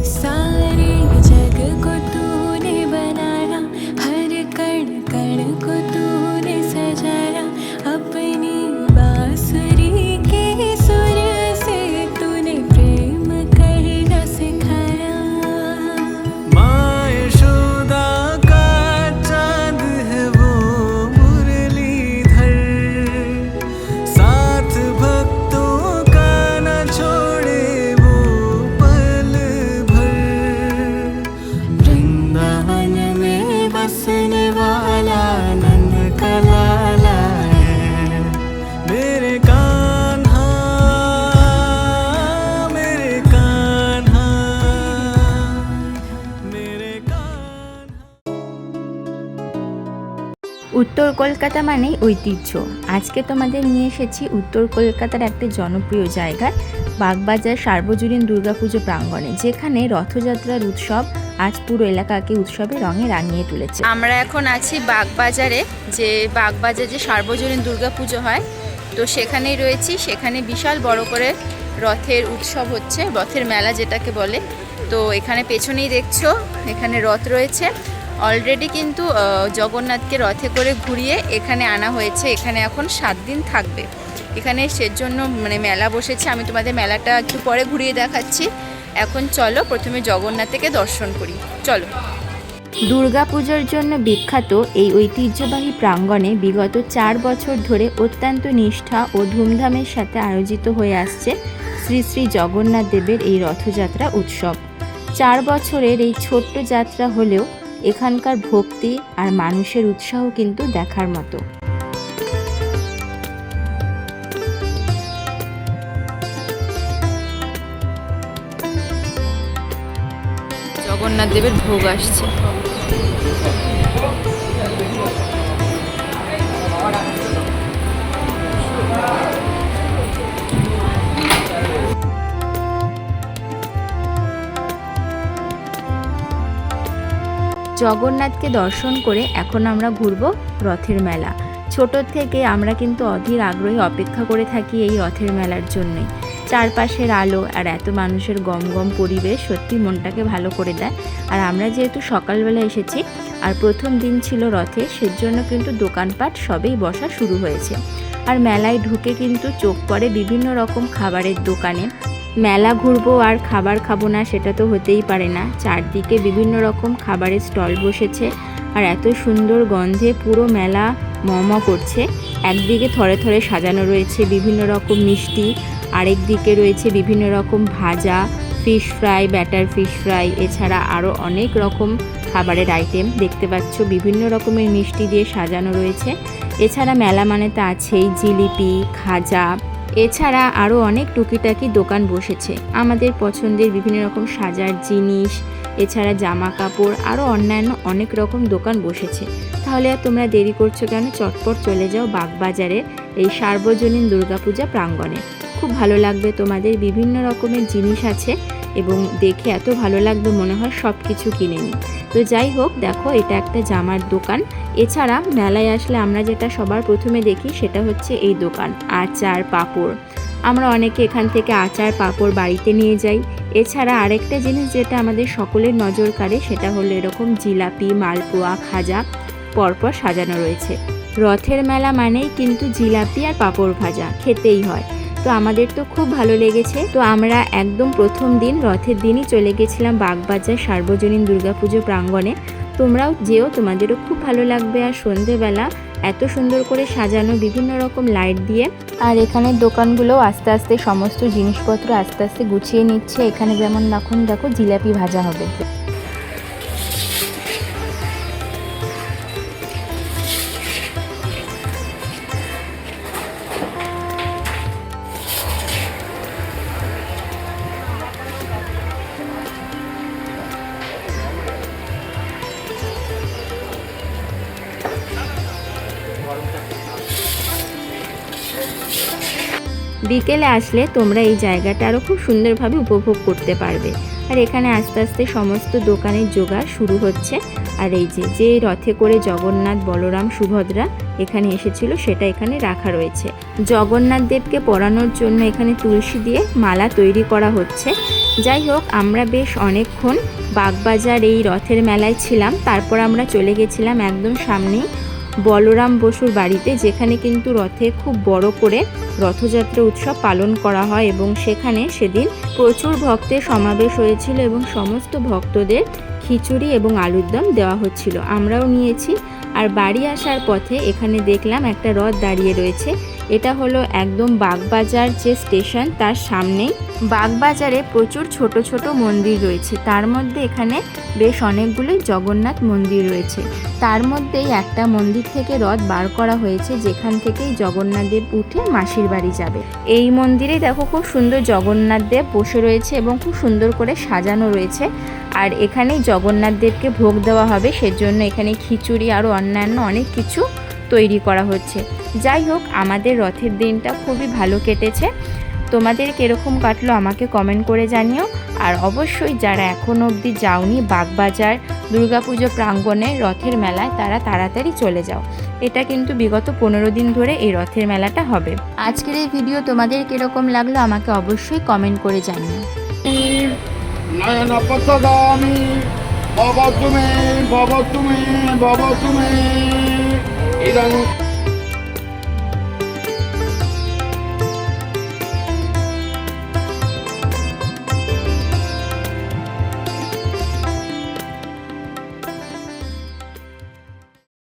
सारे जग को तूने बनाया, हर कण कण को तूने सजाया, अपनी बांसुरी के सुर से तूने प्रेम करना सिखाया। माँ यशोदा का चांद है वो मुरलीधर, साथ भक्तों का न छोड़े वो पल भर। वृंदावन में बसने वाला नंद का लाला है, मेरे कान्हा, मेरे कान्हा, मेरे कान्हा। উত্তর কলকাতা মানেই ঐতিহ্য। আজকে তোমাদের নিয়ে এসেছি উত্তর কলকাতার একটা জনপ্রিয় জায়গায়, বাগবাজার সার্বজনীন দুর্গাপুজো প্রাঙ্গণে, যেখানে রথযাত্রার উৎসব আজ পুরো এলাকাকে উৎসবে রঙে রাঙিয়ে তুলেছে। আমরা এখন আছি বাগবাজারে, যে বাগবাজার যে সার্বজনীন দুর্গাপুজো হয়, তো সেখানেই রয়েছি। সেখানে বিশাল বড় করে রথের উৎসব হচ্ছে, রথের মেলা যেটাকে বলে। তো এখানে পেছনেই দেখছো এখানে রথ রয়েছে। অলরেডি কিন্তু জগন্নাথকে রথে করে ঘুরিয়ে এখানে আনা হয়েছে। এখানে এখন 7 দিন থাকবে। এখানে সেজন্য মানে মেলা বসেছে। আমি তোমাদের মেলাটা একটু পরে ঘুরিয়ে দেখাচ্ছি। এখন চলো প্রথমে জগন্নাথকে দর্শন করি, চলো। দুর্গাপুজোর জন্য বিখ্যাত এই ঐতিহ্যবাহী প্রাঙ্গণে বিগত 4 বছর ধরে অত্যন্ত নিষ্ঠা ও ধুমধামের সাথে আয়োজিত হয়ে আসছে শ্রী শ্রী জগন্নাথ দেবের এই রথযাত্রা উৎসব। 4 বছরের এই ছোট্ট যাত্রা হলেও এখানকার ভক্তি আর মানুষের উৎসাহ কিন্তু দেখার মতো। জগন্নাথ দেবের ভোগ আসছে। জগন্নাথকে দর্শন করে এখন আমরা ঘুরবো রথের মেলা। ছোট থেকে আমরা কিন্তু অধীর আগ্রহে অপেক্ষা করে থাকি এই রথের মেলার জন্যই। চারপাশের আলো আর এত মানুষের গমগম পরিবেশ সত্যি মনটাকে ভালো করে দেয়। আর আমরা যেহেতু সকালবেলা এসেছি আর প্রথম দিন ছিল রথে, সেজন্য কিন্তু দোকানপাট সবেই বসা শুরু হয়েছে। আর মেলায় ঢুকে কিন্তু চোখ পড়ে বিভিন্ন রকম খাবারের দোকানে। মেলা ঘুরবো আর খাবার খাবো না সেটা তো হতেই পারে না। চারদিকে বিভিন্ন রকম খাবারের স্টল বসেছে আর এত সুন্দর গন্ধে পুরো মেলা মম করছে। একদিকে থরে থরে সাজানো রয়েছে বিভিন্ন রকম মিষ্টি, আরেক দিকে রয়েছে বিভিন্ন রকম ভাজা, fish fry, batter fish fry, এছাড়া আরও অনেক রকম খাবারের আইটেম দেখতে পাচ্ছ। বিভিন্ন রকমের মিষ্টি দিয়ে সাজানো রয়েছে। এছাড়া মেলা মানে তো আছেই জিলিপি, খাজা, এছাড়া আরও অনেক টুকিটাকি দোকান বসেছে। আমাদের পছন্দের বিভিন্ন রকম সাজার জিনিস, এছাড়া জামা কাপড়, আরও অন্যান্য অনেক রকম দোকান বসেছে। তাহলে আর তোমরা দেরি করছো কেন? চটপট চলে যাও বাগবাজারে এই সার্বজনীন দুর্গাপূজা প্রাঙ্গণে। খুব ভালো লাগবে তোমাদের। বিভিন্ন রকমের জিনিস আছে এবং দেখে এত ভালো লাগবে মনে হয় সব কিছু কিনে নিই। তো যাই হোক, দেখো এটা একটা জামার দোকান। এছাড়া মেলায় আসলে আমরা যেটা সবার প্রথমে দেখি সেটা হচ্ছে এই দোকান, আচার পাঁপড়। আমরা অনেকে এখান থেকে আচার পাঁপড় বাড়িতে নিয়ে যাই। এছাড়া আরেকটা জিনিস যেটা আমাদের সকলের নজর কাড়ে সেটা হলো এরকম জিলাপি, মালপোয়া, খাজা পরপর সাজানো রয়েছে। রথের মেলা মানেই কিন্তু জিলাপি আর পাঁপড় ভাজা খেতেই হয়। তো আমাদের তো খুব ভালো লেগেছে। তো আমরা একদম প্রথম দিন রথের দিনই চলে গেছিলাম বাগবাজার সার্বজনীন দুর্গাপুজো প্রাঙ্গণে। তোমরাও যেও, তোমাদেরও খুব ভালো লাগবে। আর সন্ধেবেলা এত সুন্দর করে সাজানো বিভিন্ন রকম লাইট দিয়ে। আর এখানের দোকানগুলো আস্তে আস্তে সমস্ত জিনিসপত্র আস্তে আস্তে গুছিয়ে নিচ্ছে। এখানে যেমন এখন দেখো জিলাপি ভাজা হবে। বিকেলে আসলে তোমরা এই জায়গাটা আরও খুব সুন্দরভাবে উপভোগ করতে পারবে। আর এখানে আস্তে আস্তে সমস্ত দোকানের জোগাড় শুরু হচ্ছে। আর এই যে রথে করে জগন্নাথ, বলরাম, সুভদ্রা এখানে এসেছিল সেটা এখানে রাখা রয়েছে। জগন্নাথ দেবকে পরানোর জন্য এখানে তুলসী দিয়ে মালা তৈরি করা হচ্ছে। যাই হোক, আমরা বেশ অনেকক্ষণ বাগবাজার এই রথের মেলায় ছিলাম। তারপর আমরা চলে গেছিলাম একদম সামনেই বলরাম বসুর বাড়িতে, যেখানে কিন্তু রথে খুব বড় করে রথযাত্রা উৎসব পালন করা হয় এবং সেখানে সেদিন প্রচুর ভক্তের সমাবেশ হয়েছিল এবং সমস্ত ভক্তদের খিচুড়ি এবং আলুর দম দেওয়া হচ্ছিল, আমরাও নিয়েছি। আর বাড়ি আসার পথে এখানে দেখলাম একটা রথ দাঁড়িয়ে রয়েছে। এটা হলো একদম বাগবাজার যে স্টেশন তার সামনেই। বাগবাজারে প্রচুর ছোট ছোট মন্দির রয়েছে, তার মধ্যে এখানে বেশ অনেকগুলোই জগন্নাথ মন্দির রয়েছে। তার মধ্যেই একটা মন্দির থেকে রথ বার করা হয়েছে, যেখান থেকেই জগন্নাথ দেব উঠে মাসির বাড়ি যাবে। এই মন্দিরে দেখো খুব সুন্দর জগন্নাথ দেব বসে রয়েছে এবং খুব সুন্দর করে সাজানো রয়েছে। আর এখানেই জগন্নাথ দেবকে ভোগ দেওয়া হবে, সেজন্য এখানে খিচুড়ি আরও অন্যান্য অনেক কিছু তৈরি করা হচ্ছে। যাই হোক, আমাদের রথের দিনটা খুবই ভালো কেটেছে। তোমাদের কীরকম কাটলো আমাকে কমেন্ট করে জানিও। আর অবশ্যই যারা এখনও অবধি যাওনি বাগবাজার দুর্গাপুজো প্রাঙ্গণে রথের মেলায়, তারা তাড়াতাড়ি চলে যাও। এটা কিন্তু বিগত 15 দিন ধরে এই রথের মেলাটা হবে। আজকের এই ভিডিও তোমাদের কীরকম লাগলো আমাকে অবশ্যই কমেন্ট করে জানিও। নয়নপতগামী ভব তুমি ভব তুমি ভব তুমি ইদং